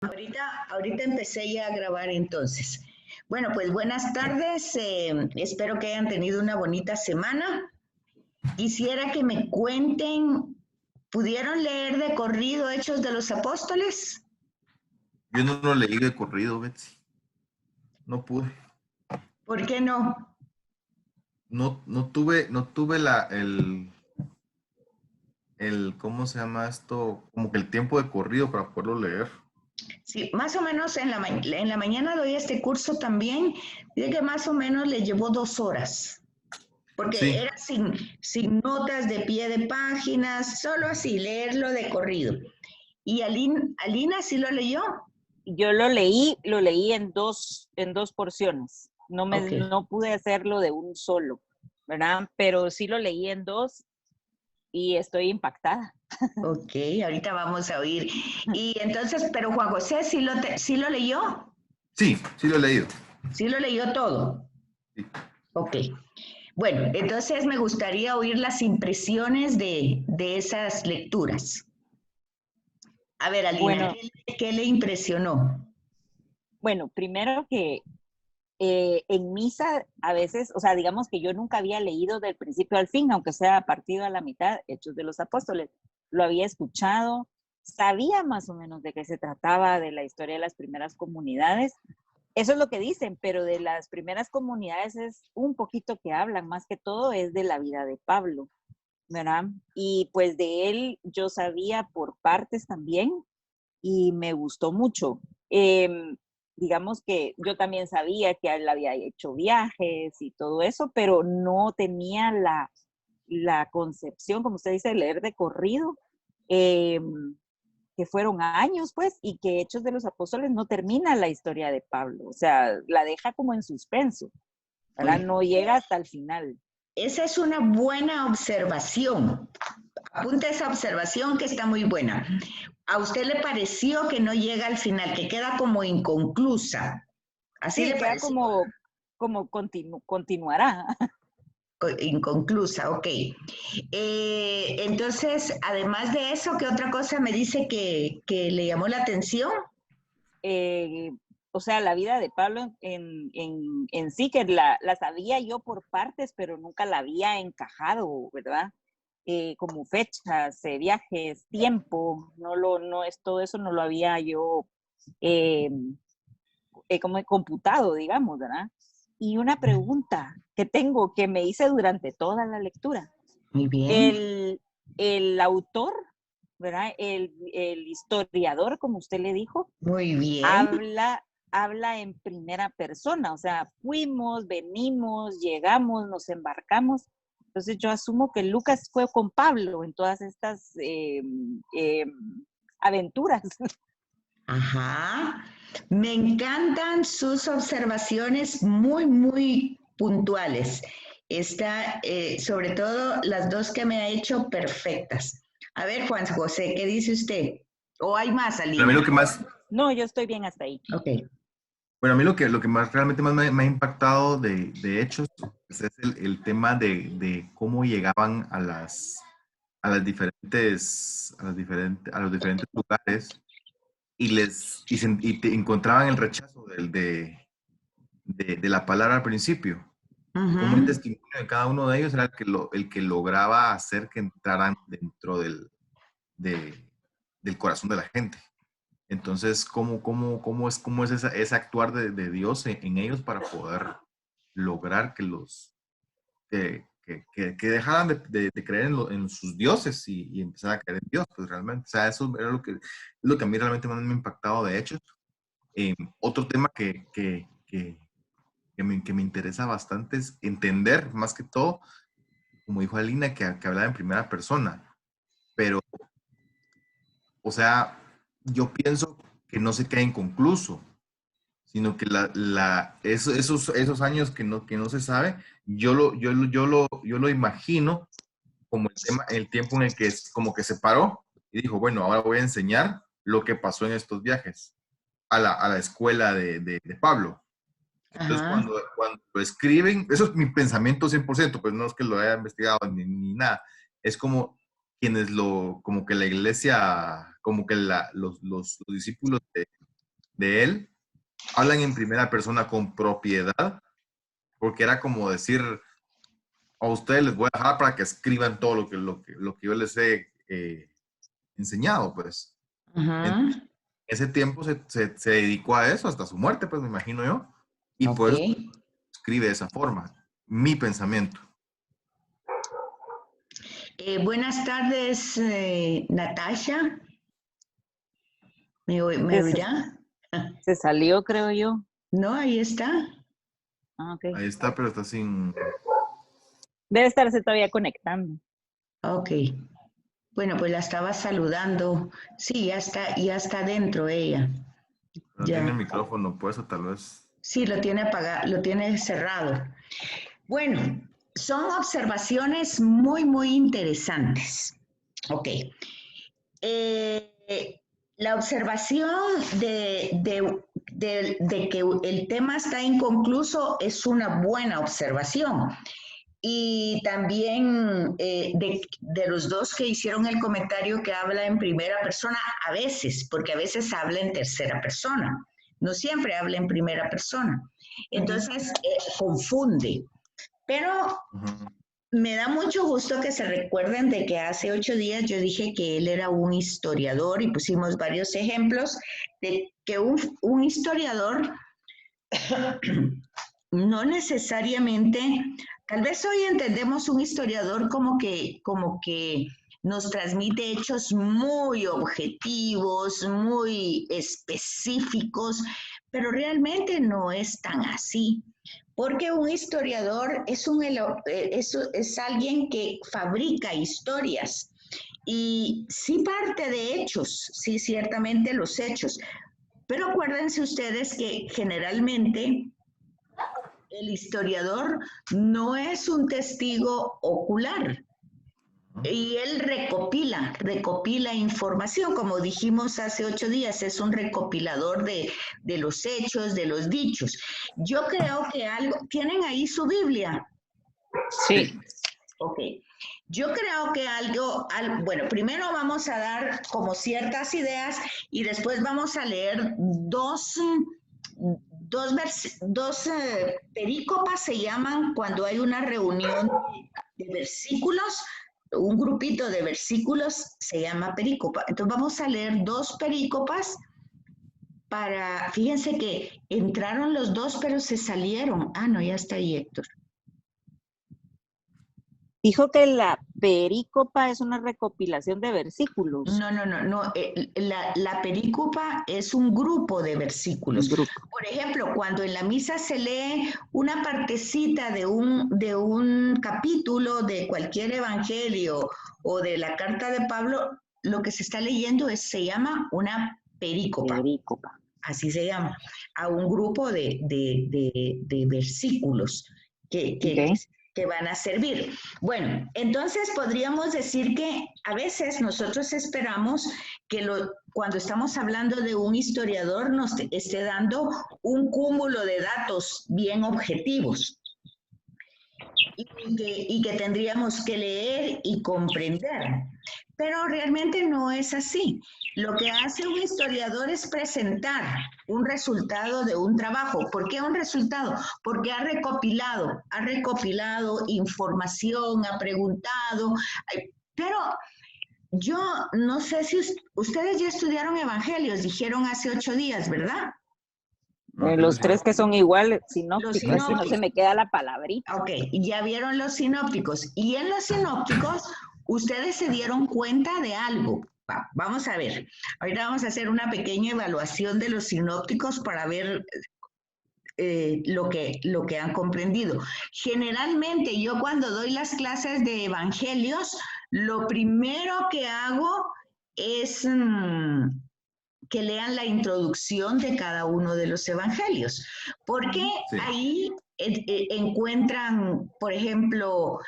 Ahorita empecé ya a grabar entonces. Bueno, pues buenas tardes. Espero que hayan tenido una bonita semana. Quisiera que me cuenten, ¿pudieron leer de corrido Hechos de los Apóstoles? Yo no lo leí de corrido, Betsy. No pude. ¿Por qué no? No tuve ¿cómo se llama esto? Como que el tiempo de corrido para poderlo leer. Sí, más o menos en la mañana doy este curso también. Dice que más o menos le llevó 2 horas, porque Sí, era sin notas de pie de páginas, solo así, leerlo de corrido. ¿Y Alina sí lo leyó? Yo lo leí en dos porciones. Ok, No pude hacerlo de un solo, ¿verdad? Pero sí lo leí en dos y estoy impactada. ok, ahorita vamos a oír. Y entonces, pero Juan José sí lo leyó, sí lo he leído. sí lo leyó todo. Sí. Ok. Bueno, entonces me gustaría oír las impresiones de esas lecturas. A ver, Alina, Bueno, ¿qué le impresionó? bueno, primero que en misa a veces, o sea, digamos que yo nunca había leído del principio al fin, aunque sea partido a la mitad, Hechos de los Apóstoles. Lo había escuchado, sabía más o menos de qué se trataba, de la historia de las primeras comunidades. Eso es lo que dicen, pero de las primeras comunidades es un poquito que hablan, más que todo es de la vida de Pablo, ¿verdad? Y pues de él yo sabía por partes también y me gustó mucho. Digamos que yo también sabía que él había hecho viajes y todo eso, pero no tenía la concepción, como usted dice, de leer de corrido, eh, que fueron años, pues, y que Hechos de los Apóstoles no termina la historia de Pablo, o sea, la deja como en suspenso, ¿verdad? Muy No llega hasta el final. Esa es una buena observación. Apunta esa observación que está muy buena. ¿A usted le pareció que no llega al final, que queda como inconclusa? ¿Así Sí, le queda pareció? como continuará. Inconclusa, ok. Entonces, además de eso, ¿qué otra cosa me dice que le llamó la atención? eh, o sea, la vida de Pablo en sí, que la sabía yo por partes, pero nunca la había encajado, ¿verdad? Como fechas, viajes, tiempo, no es todo eso, no lo había yo eh, como computado, digamos, ¿verdad? Y una pregunta que tengo, que me hice durante toda la lectura. Muy bien, El, el autor, ¿verdad? El historiador, como usted le dijo, muy bien. habla en primera persona, o sea, fuimos, venimos, llegamos, nos embarcamos. Entonces yo asumo que Lucas fue con Pablo en todas estas aventuras. Ajá. Me encantan sus observaciones muy puntuales. Está, sobre todo las dos que me ha hecho perfectas. A ver, Juan José, ¿qué dice usted? ¿O hay más, Pero a mí Alina? lo que más, No, yo estoy bien hasta ahí. Ok. bueno, a mí lo que más realmente más me ha impactado de Hechos pues, es el tema de cómo llegaban a los diferentes lugares y te encontraban el rechazo de la palabra al principio. Y cómo el Ujú. testimonio de cada uno de ellos era el que lograba hacer que entraran dentro de- del corazón de la gente. Entonces, ¿cómo es ese actuar de Dios en ellos para poder lograr que dejaran de creer en sus dioses y empezar a creer en Dios? Pues realmente, o sea, eso era lo que a mí realmente más me ha impactado de Hechos. Otro tema que me interesa bastante es entender, más que todo, como dijo Alina, que hablaba en primera persona. Pero, o sea, yo pienso que no se queda inconcluso, sino que esos años que no se sabe, yo lo imagino como el tiempo en el que es como que se paró y dijo, bueno, ahora voy a enseñar lo que pasó en estos viajes a la escuela de Pablo. Entonces, Ajá. cuando lo escriben, eso es mi pensamiento 100%, pues no es que lo haya investigado ni nada. Es como como que la iglesia, como que los discípulos de él, hablan en primera persona con propiedad, porque era como decir, a ustedes les voy a dejar para que escriban todo lo que yo les he enseñado, pues. Ajá. En ese tiempo se dedicó a eso hasta su muerte, pues me imagino yo, y Ok. por eso escribe de esa forma, mi pensamiento. Buenas tardes, Natasha. ¿Me Se, oirá? se salió, creo yo. No, ahí está. Ah, ok. Ahí está, pero está sin... Debe estarse todavía conectando. Ok. Bueno, pues la estaba saludando. Sí, ya está dentro ella. No Ya. tiene el micrófono puesto, tal vez. Sí, lo tiene apagado, lo tiene cerrado. Bueno, son observaciones muy, muy interesantes. Ok. La observación de que el tema está inconcluso es una buena observación. Y también de los dos que hicieron el comentario que habla en primera persona, a veces, porque a veces habla en tercera persona, no siempre habla en primera persona. Entonces, confunde. Pero me da mucho gusto que se recuerden de que hace 8 días yo dije que él era un historiador y pusimos varios ejemplos de que un historiador no necesariamente, tal vez hoy entendemos un historiador como que nos transmite hechos muy objetivos, muy específicos, pero realmente no es tan así. Porque un historiador es alguien que fabrica historias y sí parte de hechos, sí ciertamente los hechos, pero acuérdense ustedes que generalmente el historiador no es un testigo ocular. Y él recopila información, como dijimos hace 8 días, es un recopilador de los hechos, de los dichos. Yo creo que ¿tienen ahí su Biblia? Sí. Ok. Yo creo que bueno, primero vamos a dar como ciertas ideas y después vamos a leer dos perícopas, se llaman cuando hay una reunión de versículos, un grupito de versículos se llama perícopa. Entonces vamos a leer 2 perícopas fíjense que entraron los 2 pero se salieron. Ah, no, ya está ahí Héctor. Dijo que la perícopa es una recopilación de versículos. No. La perícopa es un grupo de versículos. Por ejemplo, cuando en la misa se lee una partecita de un capítulo de cualquier evangelio o de la carta de Pablo, lo que se está leyendo se llama una perícopa. Perícopa. Así se llama, a un grupo de versículos que van a servir. Bueno, entonces podríamos decir que a veces nosotros esperamos que cuando estamos hablando de un historiador nos esté dando un cúmulo de datos bien objetivos y que tendríamos que leer y comprender. Pero realmente no es así. Lo que hace un historiador es presentar un resultado de un trabajo. ¿Por qué un resultado? Porque ha recopilado información, ha preguntado, pero yo no sé si ustedes ya estudiaron evangelios, dijeron hace 8 días, ¿verdad? Los 3 que son iguales, sinópticos, sinópticos. No se me queda la palabrita. Ok, ya vieron los sinópticos. Y en los sinópticos, ustedes se dieron cuenta de algo. Vamos a ver. Ahorita vamos a hacer una pequeña evaluación de los sinópticos para ver lo que han comprendido. Generalmente yo cuando doy las clases de evangelios, lo primero que hago es que lean la introducción de cada uno de los evangelios, porque ahí encuentran, por ejemplo,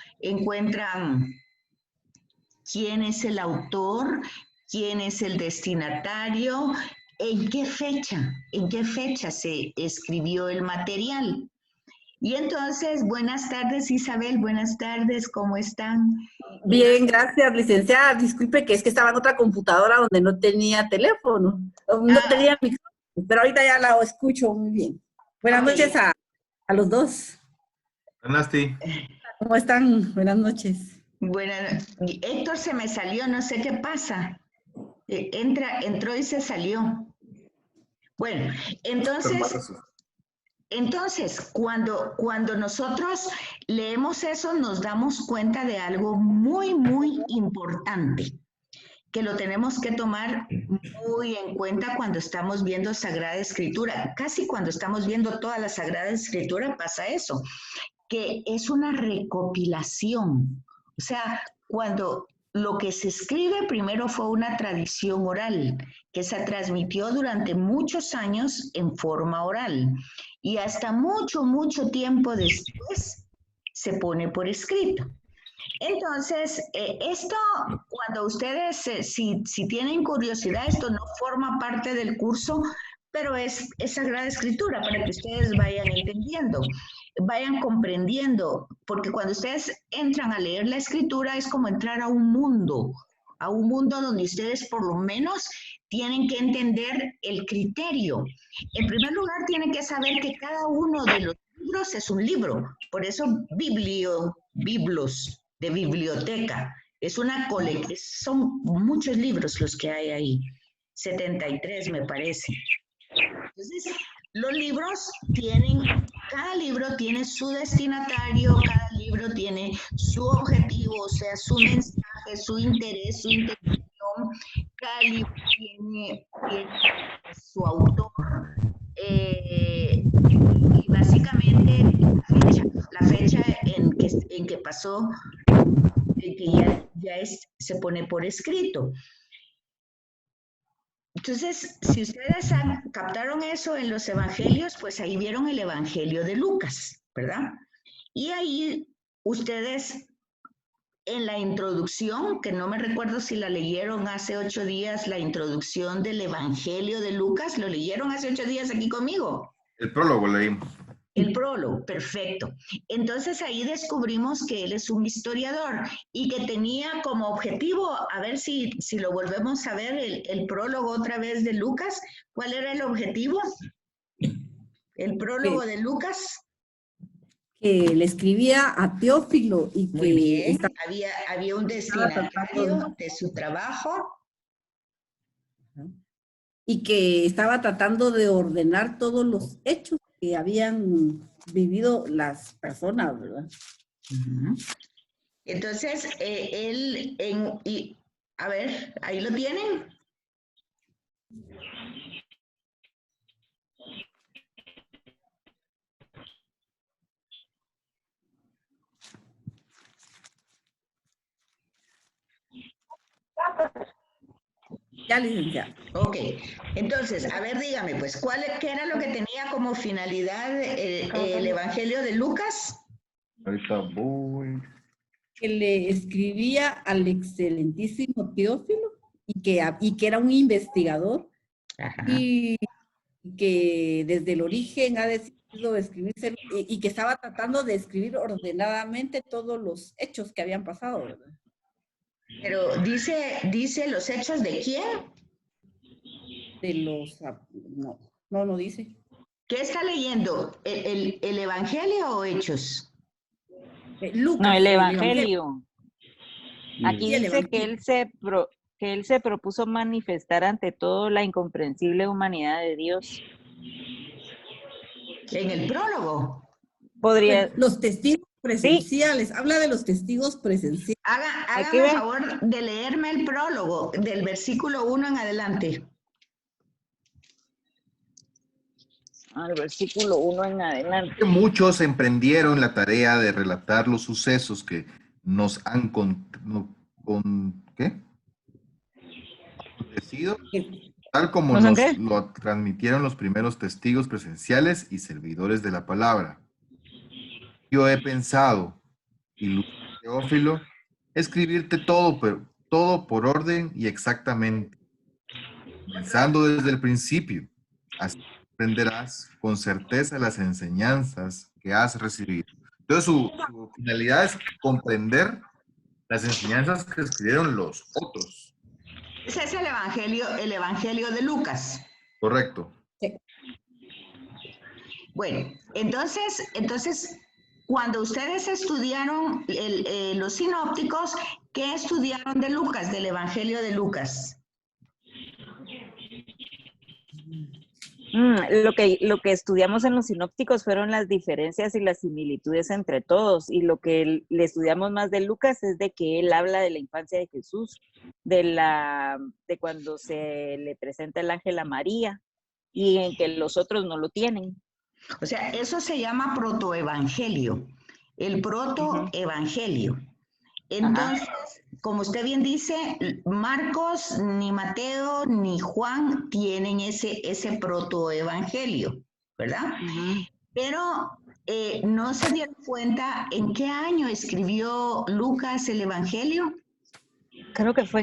quién es el autor, quién es el destinatario, en qué fecha se escribió el material. Y entonces, buenas tardes Isabel, buenas tardes, ¿cómo están? Bien, gracias, licenciada. Disculpe que es que estaba en otra computadora donde no tenía teléfono, no tenía micrófono. Pero ahorita ya la escucho muy bien. Buenas noches a los dos. Buenas, Nasti. ¿Cómo están? Buenas noches. Bueno, Héctor se me salió, no sé qué pasa. Entró y se salió. Bueno, entonces cuando nosotros leemos eso, nos damos cuenta de algo muy, muy importante, que lo tenemos que tomar muy en cuenta cuando estamos viendo Sagrada Escritura. Casi cuando estamos viendo toda la Sagrada Escritura pasa eso, que es una recopilación. O sea, cuando lo que se escribe primero fue una tradición oral que se transmitió durante muchos años en forma oral y hasta mucho, mucho tiempo después se pone por escrito. Entonces, esto, cuando ustedes, si tienen curiosidad, esto no forma parte del curso, pero es Sagrada Escritura para que ustedes vayan entendiendo, vayan comprendiendo, porque cuando ustedes entran a leer la Escritura es como entrar a un mundo donde ustedes por lo menos tienen que entender el criterio. En primer lugar, tienen que saber que cada uno de los libros es un libro, por eso biblos, de biblioteca. Es una colección, son muchos libros los que hay ahí, 73 me parece. Entonces, los libros cada libro tiene su destinatario, cada libro tiene su objetivo, o sea, su mensaje, su interés, su intención, cada libro tiene su autor, y básicamente la fecha en que pasó, que se pone por escrito. Entonces, si ustedes captaron eso en los evangelios, pues ahí vieron el evangelio de Lucas, ¿verdad? Y ahí ustedes en la introducción, que no me recuerdo si la leyeron hace 8 días, la introducción del evangelio de Lucas, ¿lo leyeron hace 8 días aquí conmigo? El prólogo leímos. El prólogo, perfecto. Entonces ahí descubrimos que él es un historiador y que tenía como objetivo, a ver si lo volvemos a ver, el prólogo otra vez de Lucas. ¿Cuál era el objetivo? El prólogo de Lucas. Que le escribía a Teófilo y Muy que bien. Había un destinatario de su trabajo. Y que estaba tratando de ordenar todos los hechos que habían vivido las personas, ¿verdad? Entonces, a ver, ahí lo tienen. Ya, licenciada. Ok, entonces, a ver, dígame, pues, ¿qué era lo que tenía como finalidad el Evangelio de Lucas? Ahorita voy. Que le escribía al excelentísimo Teófilo y que era un investigador. Ajá. Y que desde el origen ha decidido escribirse y que estaba tratando de escribir ordenadamente todos los hechos que habían pasado, ¿verdad? Pero dice los hechos de quién? De los, no dice. ¿Qué está leyendo? ¿El Evangelio o Hechos? Lucas, no, el Evangelio. Aquí dice que él se propuso manifestar ante todo la incomprensible humanidad de Dios. En el prólogo. Podría. Los testigos presenciales, sí. Habla de los testigos presenciales. Hágame el favor de leerme el prólogo del versículo 1 en adelante. Al versículo 1 en adelante. Muchos emprendieron la tarea de relatar los sucesos que nos han acontecido, tal como nos lo transmitieron los primeros testigos presenciales y servidores de la palabra. Yo he pensado, y Teófilo, escribirte todo por orden y exactamente, comenzando desde el principio, así aprenderás con certeza las enseñanzas que has recibido. Entonces su finalidad es comprender las enseñanzas que escribieron los otros. Ese es el evangelio de Lucas. Correcto. Sí. Bueno, entonces, cuando ustedes estudiaron los sinópticos, ¿qué estudiaron de Lucas, del Evangelio de Lucas? Lo que estudiamos en los sinópticos fueron las diferencias y las similitudes entre todos, y lo que le estudiamos más de Lucas es de que él habla de la infancia de Jesús, de cuando se le presenta el ángel a María, y en que los otros no lo tienen. O sea, eso se llama protoevangelio, el protoevangelio. Entonces, como usted bien dice, Marcos, ni Mateo, ni Juan tienen ese protoevangelio, ¿verdad? Pero no se dieron cuenta en qué año escribió Lucas el evangelio. Creo que fue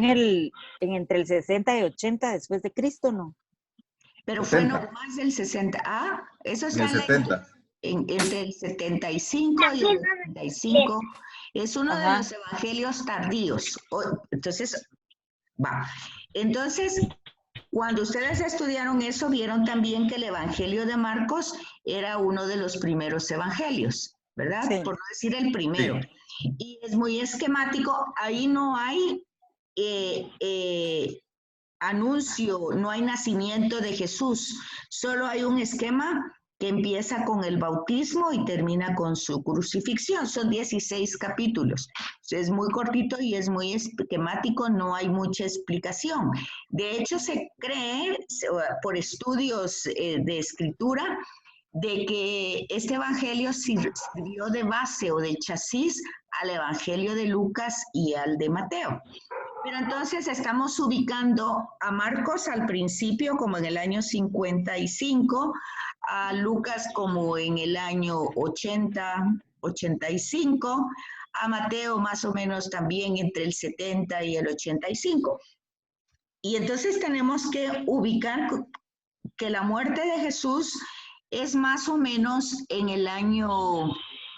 entre el 60 y 80 después de Cristo, ¿no? Pero 70. Fue no más del 60. Ah, eso está en el 70. Entre el 75 y el 75. Es uno de los evangelios tardíos. Entonces, cuando ustedes estudiaron eso, vieron también que el evangelio de Marcos era uno de los primeros evangelios, ¿verdad? Sí. Por no decir el primero. Sí. Y es muy esquemático. Ahí no hay anuncio, no hay nacimiento de Jesús. Solo hay un esquema que empieza con el bautismo y termina con su crucifixión. Son 16 capítulos. Es muy cortito y es muy esquemático, no hay mucha explicación. De hecho, se cree, por estudios de escritura, de que este evangelio sirvió de base o de chasis al evangelio de Lucas y al de Mateo. Pero entonces estamos ubicando a Marcos al principio como en el año 55, a Lucas como en el año 80, 85, a Mateo más o menos también entre el 70 y el 85. Y entonces tenemos que ubicar que la muerte de Jesús es más o menos en el año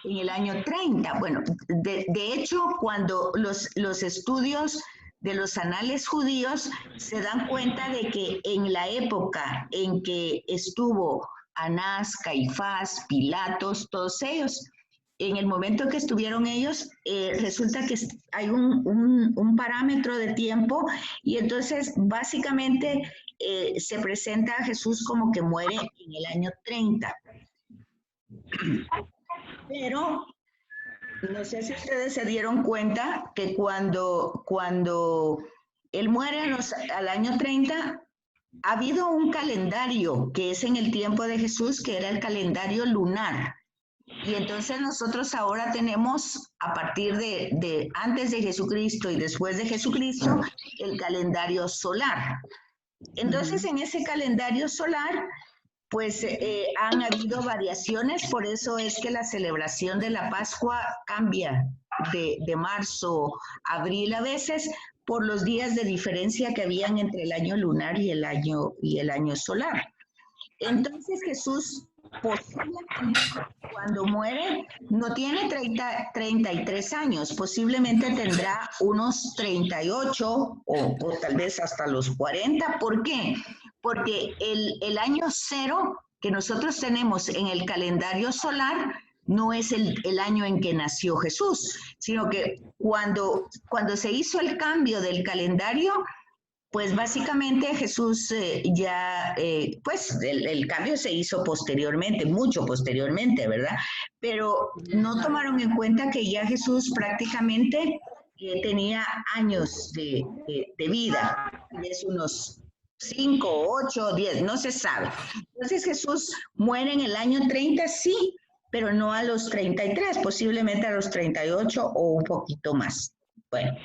30. Bueno, de hecho, cuando los estudios de los anales judíos se dan cuenta de que en la época en que estuvo Anás, Caifás, Pilatos, todos ellos, en el momento que estuvieron ellos, resulta que hay un parámetro de tiempo y entonces básicamente se presenta a Jesús como que muere en el año 30. Pero no sé si ustedes se dieron cuenta que cuando él muere al año 30, ha habido un calendario que es en el tiempo de Jesús, que era el calendario lunar. Y entonces nosotros ahora tenemos, a partir de antes de Jesucristo y después de Jesucristo, el calendario solar. Entonces, en ese calendario solar, pues han habido variaciones, por eso es que la celebración de la Pascua cambia de marzo a abril a veces, por los días de diferencia que habían entre el año lunar y el año solar. Entonces Jesús, posiblemente cuando muere, no tiene 33 años, posiblemente tendrá unos 38 o tal vez hasta los 40. ¿Por qué? Porque el año cero que nosotros tenemos en el calendario solar no es el año en que nació Jesús, sino que cuando se hizo el cambio del calendario, pues básicamente Jesús pues el cambio se hizo posteriormente, mucho posteriormente, ¿verdad? Pero no tomaron en cuenta que ya Jesús prácticamente tenía años de vida, es unos 5, 8, 10, no se sabe. Entonces Jesús muere en el año 30, sí, pero no a los 33, posiblemente a los 38 o un poquito más. Bueno.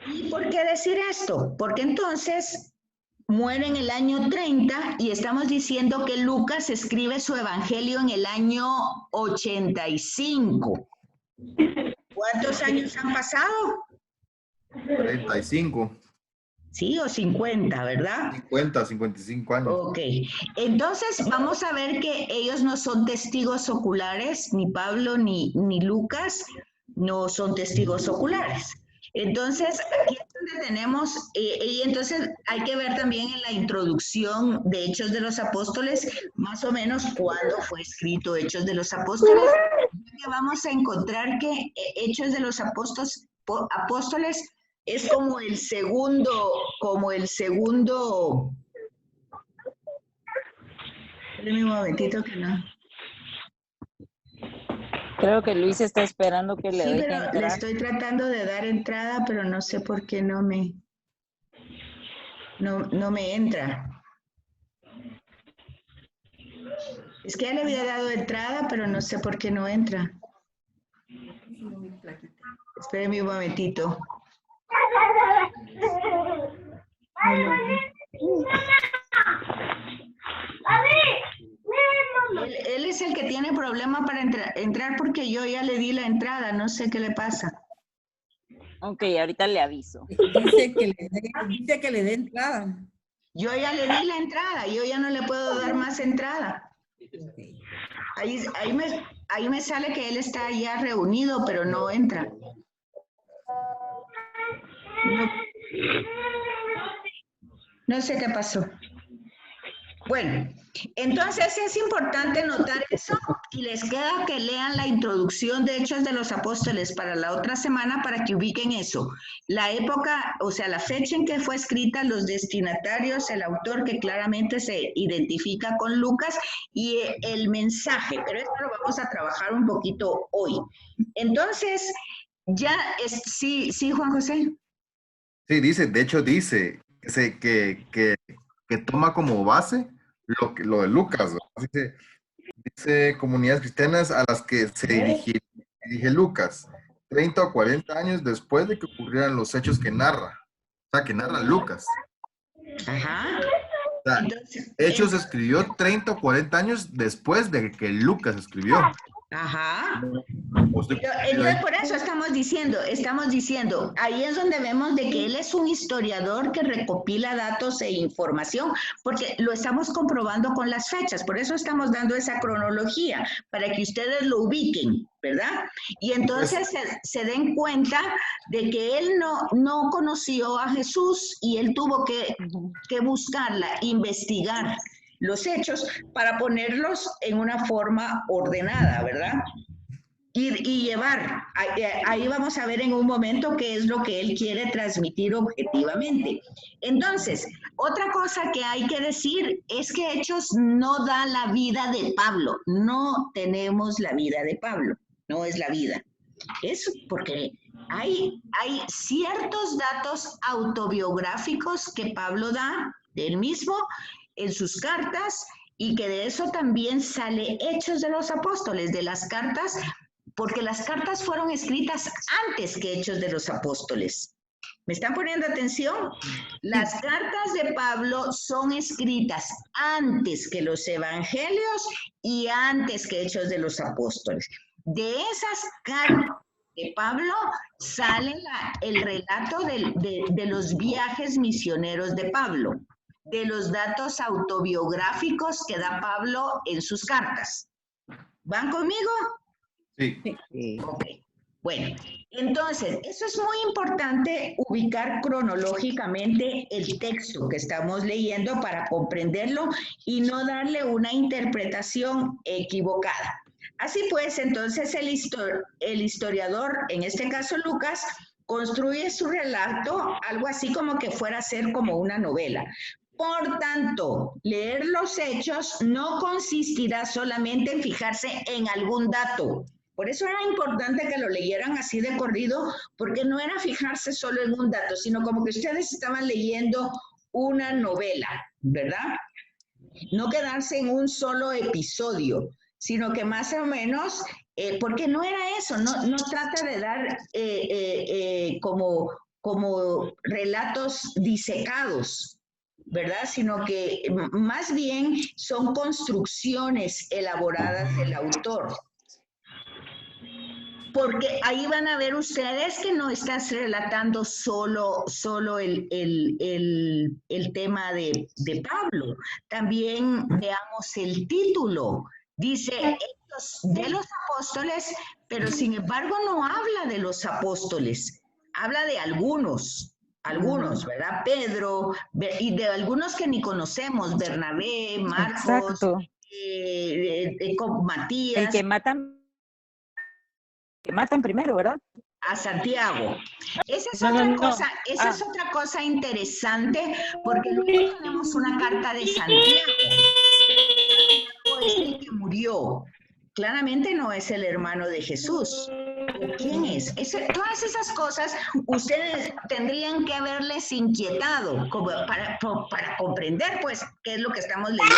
¿Y por qué decir esto? Porque entonces muere en el año 30 y estamos diciendo que Lucas escribe su evangelio en el año 85. ¿Cuántos años han pasado? 45. Sí, o 50, ¿verdad? 50, 55 años. Ok. Entonces vamos a ver que ellos no son testigos oculares, ni Pablo ni Lucas no son testigos oculares. Entonces, aquí es donde tenemos, y entonces hay que ver también en la introducción de Hechos de los Apóstoles, más o menos cuándo fue escrito Hechos de los Apóstoles. Que vamos a encontrar que Hechos de los Apóstoles es como el segundo, espérenme un momentito que no. Creo que Luis está esperando que le Sí, deje pero entrar. le estoy tratando de dar entrada, pero no sé por qué no me entra. Es que ya le había dado entrada, pero no sé por qué no entra. Espérenme un momentito. Él es el que tiene problema para entrar porque yo ya le di la entrada, no sé qué le pasa. Ok, ahorita le aviso. Dice que le dé entrada. Yo ya le di la entrada, yo ya no le puedo dar más entrada. Ahí me sale que él está ya reunido, pero no entra. No sé qué pasó. Bueno, entonces es importante notar eso y les queda que lean la introducción de Hechos de los Apóstoles para la otra semana para que ubiquen eso. La época, o sea, la fecha en que fue escrita, los destinatarios, el autor que claramente se identifica con Lucas y el mensaje, pero esto lo vamos a trabajar un poquito hoy. Entonces, ya es, sí, Juan José. Sí, de hecho dice que toma como base lo de Lucas, ¿verdad? Dice comunidades cristianas a las que se dirige Lucas, 30 o 40 años después de que ocurrieran los hechos que narra, o sea, que narra Lucas. Ajá. O sea, Hechos escribió 30 o 40 años después de que Lucas escribió. Ajá. Entonces, por eso estamos diciendo, ahí es donde vemos de que él es un historiador que recopila datos e información, porque lo estamos comprobando con las fechas, por eso estamos dando esa cronología, para que ustedes lo ubiquen, ¿verdad? Y entonces se den cuenta de que él no conoció a Jesús y él tuvo que buscarla, investigar los hechos para ponerlos en una forma ordenada, ¿verdad? Y llevar, ahí vamos a ver en un momento qué es lo que él quiere transmitir objetivamente. Entonces, otra cosa que hay que decir es que Hechos no da la vida de Pablo, no tenemos la vida de Pablo, no es la vida. Es porque hay ciertos datos autobiográficos que Pablo da de él mismo en sus cartas y que de eso también sale Hechos de los Apóstoles, de las cartas, porque las cartas fueron escritas antes que Hechos de los Apóstoles. ¿Me están poniendo atención? Las cartas de Pablo son escritas antes que los evangelios y antes que Hechos de los Apóstoles. De esas cartas de Pablo sale el relato de los viajes misioneros de Pablo, de los datos autobiográficos que da Pablo en sus cartas. ¿Van conmigo? Sí. Ok. Bueno, entonces, eso es muy importante ubicar cronológicamente el texto que estamos leyendo para comprenderlo y no darle una interpretación equivocada. Así pues, entonces el historiador, en este caso Lucas, construye su relato algo así como que fuera a ser como una novela. Por tanto, leer los hechos no consistirá solamente en fijarse en algún dato. Por eso era importante que lo leyeran así de corrido, porque no era fijarse solo en un dato, sino como que ustedes estaban leyendo una novela, ¿verdad? No quedarse en un solo episodio, sino que más o menos, porque no era eso, no trata de dar como relatos disecados, ¿verdad? Sino que más bien son construcciones elaboradas del autor. Porque ahí van a ver ustedes que no estás relatando solo el tema de Pablo. También veamos el título. Dice Hechos de los Apóstoles, pero sin embargo no habla de los apóstoles. habla de algunos, ¿verdad? Pedro, y de algunos que ni conocemos, Bernabé, Marcos, Matías. El que matan primero, ¿verdad? A Santiago. Esa es otra cosa interesante, porque luego tenemos una carta de Santiago. Es el que murió. Claramente no es el hermano de Jesús. ¿Quién es? Todas esas cosas ustedes tendrían que haberles inquietado como para comprender, pues, qué es lo que estamos leyendo.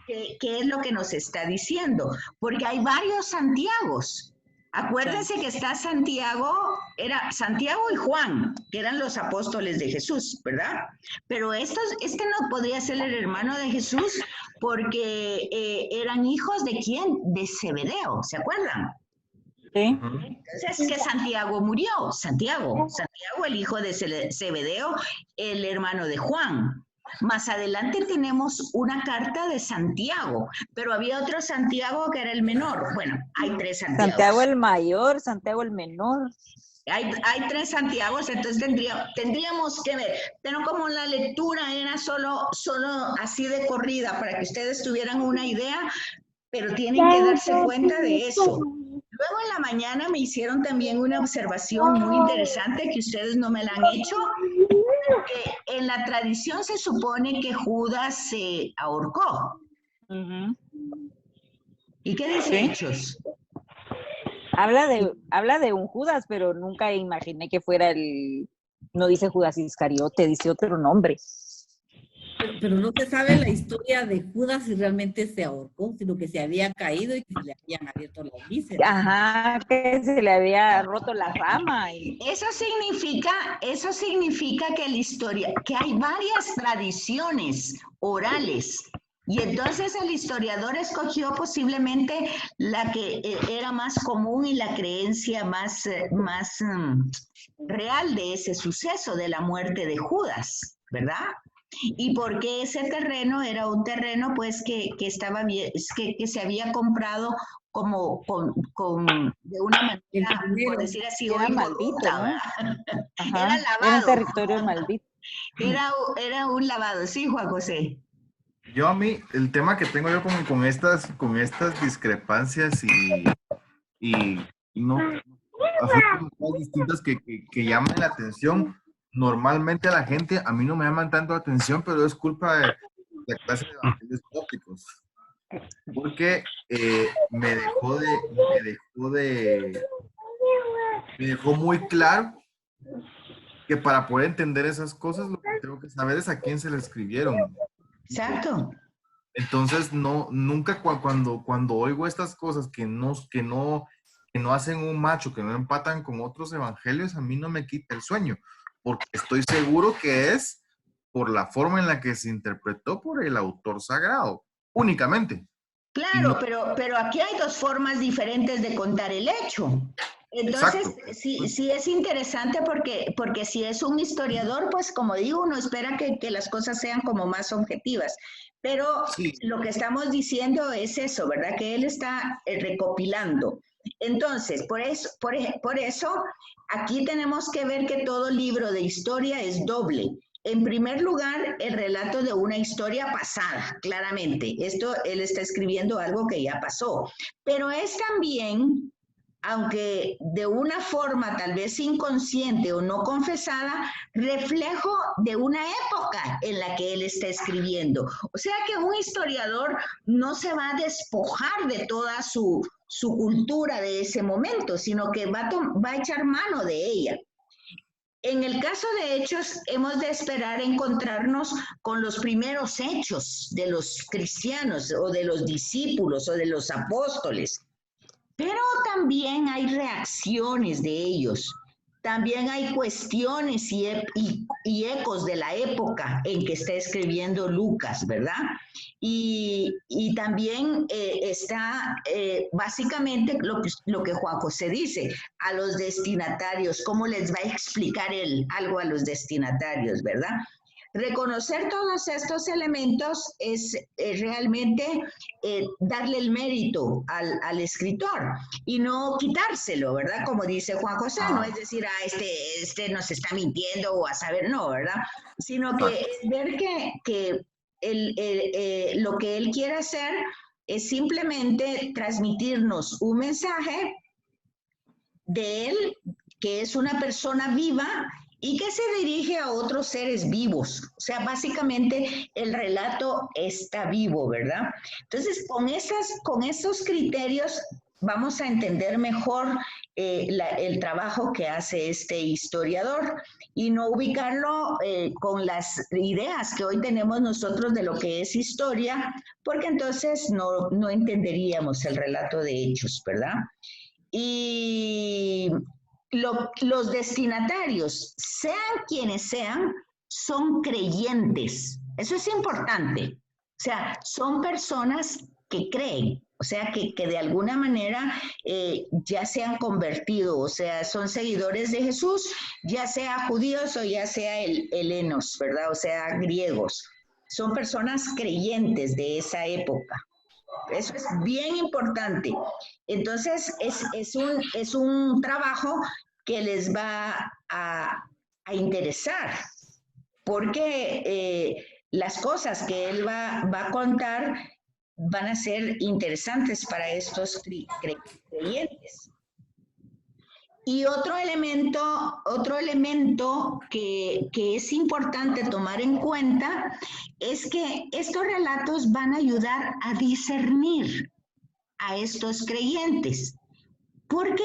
¿Qué es lo que nos está diciendo? Porque hay varios Santiagos. Acuérdense que está Santiago, era Santiago y Juan, que eran los apóstoles de Jesús, ¿verdad? Pero este no podría ser el hermano de Jesús porque eran hijos ¿de quién? De Zebedeo, ¿se acuerdan? Sí. Entonces, que Santiago murió. Santiago, el hijo de Zebedeo, el hermano de Juan. Más adelante tenemos una carta de Santiago, pero había otro Santiago que era el menor. Bueno, hay 3 Santiagos. Santiago el mayor, Santiago el menor. Hay 3 Santiagos, entonces tendríamos que ver. Pero como la lectura era solo así de corrida para que ustedes tuvieran una idea, pero tienen que darse cuenta de eso. Luego en la mañana me hicieron también una observación muy interesante que ustedes no me la han hecho, que en la tradición se supone que Judas se ahorcó. ¿Y qué dice Hechos? Habla de un Judas, pero nunca imaginé que fuera no dice Judas Iscariote, dice otro nombre. Pero no se sabe la historia de Judas si realmente se ahorcó, sino que se había caído y que se le habían abierto las vísceras. Ajá, que se le había roto la rama. Eso significa que hay varias tradiciones orales. Y entonces el historiador escogió posiblemente la que era más común y la creencia más real de ese suceso, de la muerte de Judas, ¿verdad? Y porque ese terreno era un terreno pues que estaba bien, que se había comprado como de una manera, por decir así, era maldito, ¿no? Era lavado. Era un territorio maldito. Era un lavado, sí, Juan José. Yo a mí, el tema que tengo yo con estas discrepancias y no cosas distintas que llaman la atención. Normalmente a la gente, a mí no me llaman tanto la atención, pero es culpa de la clase de evangelios tópicos. Porque me dejó muy claro que para poder entender esas cosas, lo que tengo que saber es a quién se le escribieron. Exacto. Entonces, nunca cuando oigo estas cosas que no hacen un macho, que no empatan con otros evangelios, a mí no me quita el sueño. Porque estoy seguro que es por la forma en la que se interpretó por el autor sagrado, únicamente. Claro, pero aquí hay 2 formas diferentes de contar el hecho. Entonces, sí es interesante porque si es un historiador, pues como digo, uno espera que las cosas sean como más objetivas. Pero lo que estamos diciendo es eso, ¿verdad? Que él está recopilando. Entonces, por eso, aquí tenemos que ver que todo libro de historia es doble. En primer lugar, el relato de una historia pasada, claramente. Él está escribiendo algo que ya pasó. Pero es también, aunque de una forma tal vez inconsciente o no confesada, reflejo de una época en la que él está escribiendo. O sea que un historiador no se va a despojar de toda su cultura de ese momento, sino que va a echar mano de ella. En el caso de Hechos, hemos de esperar encontrarnos con los primeros hechos de los cristianos o de los discípulos o de los apóstoles. Pero también hay reacciones de ellos, también hay cuestiones y ecos de la época en que está escribiendo Lucas, ¿verdad? Y también está básicamente lo que Juan José dice, a los destinatarios, cómo les va a explicar él algo a los destinatarios, ¿verdad? reconocer todos estos elementos es realmente darle el mérito al escritor y no quitárselo, ¿verdad? Como dice Juan José, no es decir, este nos está mintiendo o a saber, no, ¿verdad? Sino que ver que lo que él quiere hacer es simplemente transmitirnos un mensaje de él, que es una persona viva y que se dirige a otros seres vivos. O sea, básicamente el relato está vivo, ¿verdad? Entonces, con esos criterios vamos a entender mejor el trabajo que hace este historiador y no ubicarlo con las ideas que hoy tenemos nosotros de lo que es historia, porque entonces no entenderíamos el relato de hechos, ¿verdad? Y los destinatarios, sean quienes sean, son creyentes. Eso es importante. O sea, son personas que creen, o sea, que de alguna manera ya se han convertido, o sea, son seguidores de Jesús, ya sea judíos o ya sea helenos, ¿verdad? O sea, griegos. Son personas creyentes de esa época. Eso es bien importante. Entonces, es un trabajo que les va a interesar, porque las cosas que él va a contar van a ser interesantes para estos creyentes. Y otro elemento que es importante tomar en cuenta es que estos relatos van a ayudar a discernir a estos creyentes, porque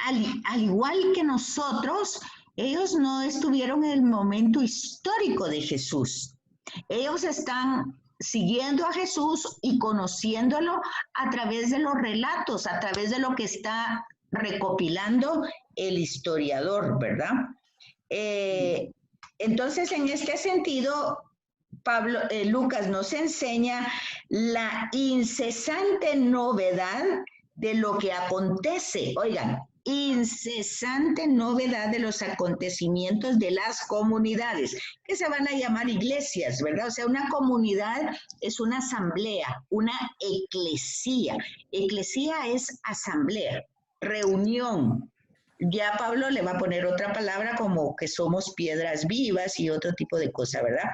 al igual que nosotros, ellos no estuvieron en el momento histórico de Jesús. Ellos están siguiendo a Jesús y conociéndolo a través de los relatos, a través de lo que está recopilando el historiador, ¿verdad? Entonces, en este sentido, Lucas nos enseña la incesante novedad de lo que acontece. Oigan, incesante novedad de los acontecimientos de las comunidades, que se van a llamar iglesias, ¿verdad? O sea, una comunidad es una asamblea, una eclesía. Eclesía es asamblea, reunión. Ya Pablo le va a poner otra palabra como que somos piedras vivas y otro tipo de cosa, ¿verdad?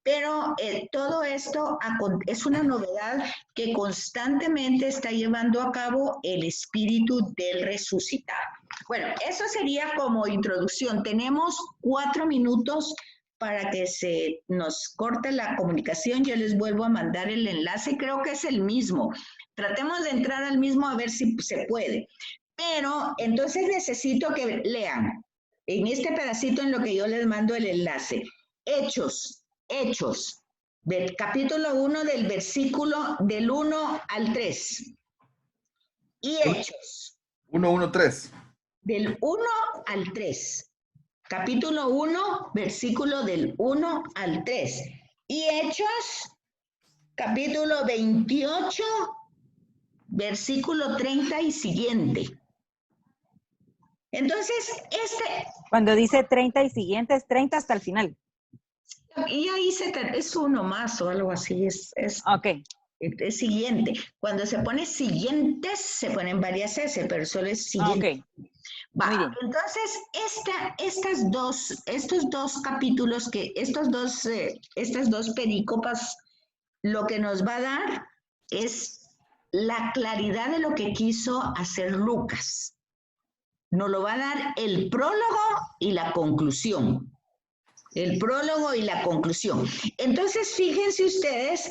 Pero todo esto es una novedad que constantemente está llevando a cabo el espíritu del resucitado. Bueno, eso sería como introducción. Tenemos 4 minutos para que se nos corte la comunicación. Yo les vuelvo a mandar el enlace, creo que es el mismo. Tratemos de entrar al mismo a ver si se puede. Pero entonces necesito que lean en este pedacito en lo que yo les mando el enlace. Hechos, del capítulo 1 del versículo del 1 al 3. Y Hechos. 3. Del 1 al 3. Capítulo 1, versículo del 1 al 3. Y Hechos, capítulo 28, versículo 30 y siguiente. Entonces, cuando dice 30 y siguientes, 30 hasta el final. Y ahí es uno más o algo así, Ok. Es siguiente. Cuando se pone siguientes, se ponen varias S, pero solo es siguiente. Ok. Va, muy bien. entonces, estos dos capítulos, estas dos perícopas, lo que nos va a dar es la claridad de lo que quiso hacer Lucas. Nos lo va a dar el prólogo y la conclusión. El prólogo y la conclusión. Entonces, fíjense ustedes,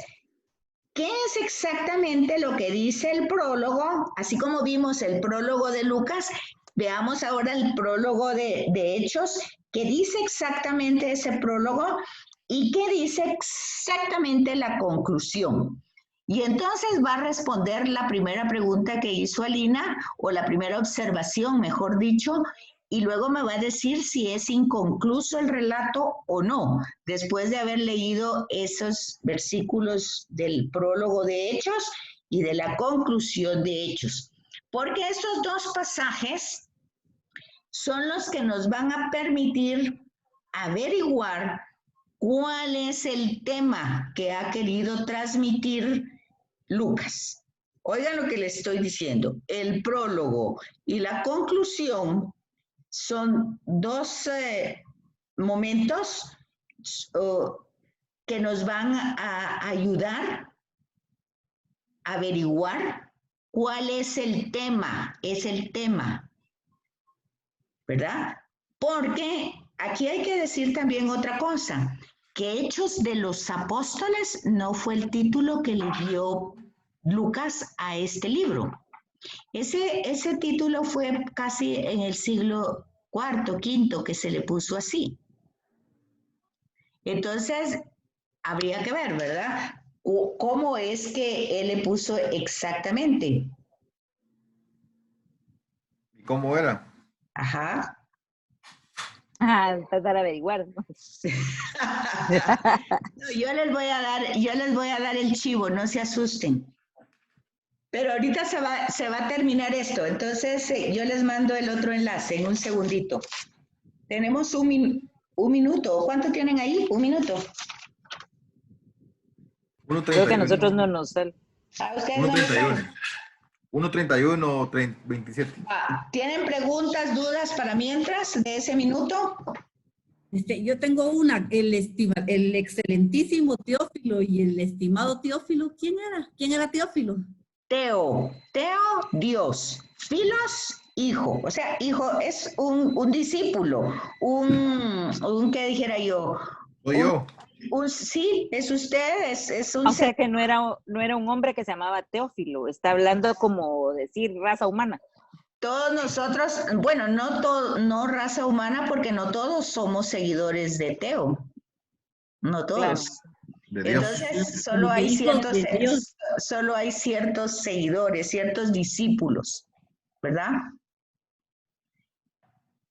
¿qué es exactamente lo que dice el prólogo? Así como vimos el prólogo de Lucas, veamos ahora el prólogo de Hechos. ¿Qué dice exactamente ese prólogo? ¿Y qué dice exactamente la conclusión? Y entonces va a responder la primera pregunta que hizo Alina, o la primera observación, mejor dicho, y luego me va a decir si es inconcluso el relato o no, después de haber leído esos versículos del prólogo de Hechos y de la conclusión de Hechos. Porque estos 2 pasajes son los que nos van a permitir averiguar ¿cuál es el tema que ha querido transmitir Lucas? Oigan lo que le estoy diciendo. El prólogo y la conclusión son dos momentos que nos van a ayudar a averiguar cuál es el tema, ¿verdad? Porque aquí hay que decir también otra cosa, que Hechos de los Apóstoles no fue el título que le dio Lucas a este libro. Ese título fue casi en el siglo IV, V, que se le puso así. Entonces, habría que ver, ¿verdad? ¿Cómo es que él le puso exactamente? ¿Y cómo era? Ajá. Tratar de averiguar. ¿No? No, yo les voy a dar el chivo, no se asusten. Pero ahorita se va a terminar esto, entonces yo les mando el otro enlace en un segundito. Tenemos un minuto. ¿Cuánto tienen ahí? Un minuto. 1:31. Creo que a nosotros no nos sale. ¿Ustedes no lo saben? 1:31, 27. ¿Tienen preguntas, dudas para mientras de ese minuto? Yo tengo una, el excelentísimo Teófilo y el estimado Teófilo, ¿quién era? ¿Quién era Teófilo? Teo, Dios, Filos, hijo, o sea, hijo es un discípulo, ¿qué dijera yo? Soy yo. Sí, es usted, es un... O sea que no era un hombre que se llamaba Teófilo, está hablando como decir raza humana. Todos nosotros, bueno, no raza humana porque no todos somos seguidores de Teo, no todos. Claro. De Dios. Entonces, solo hay ciertos seguidores, ciertos discípulos, ¿verdad?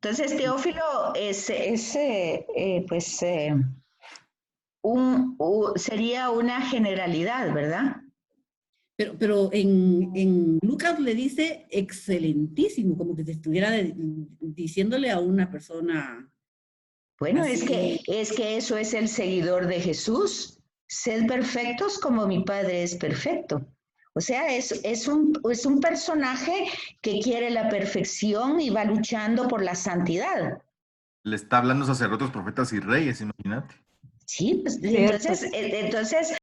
Entonces, Teófilo sería una generalidad, ¿verdad? Pero en Lucas le dice excelentísimo, como que te estuviera diciéndole a una persona. Bueno, así. es que eso es el seguidor de Jesús. Sed perfectos como mi Padre es perfecto. O sea, es un personaje que quiere la perfección y va luchando por la santidad. Le está hablando sacerdotes, profetas y reyes, imagínate. Sí, pues, entonces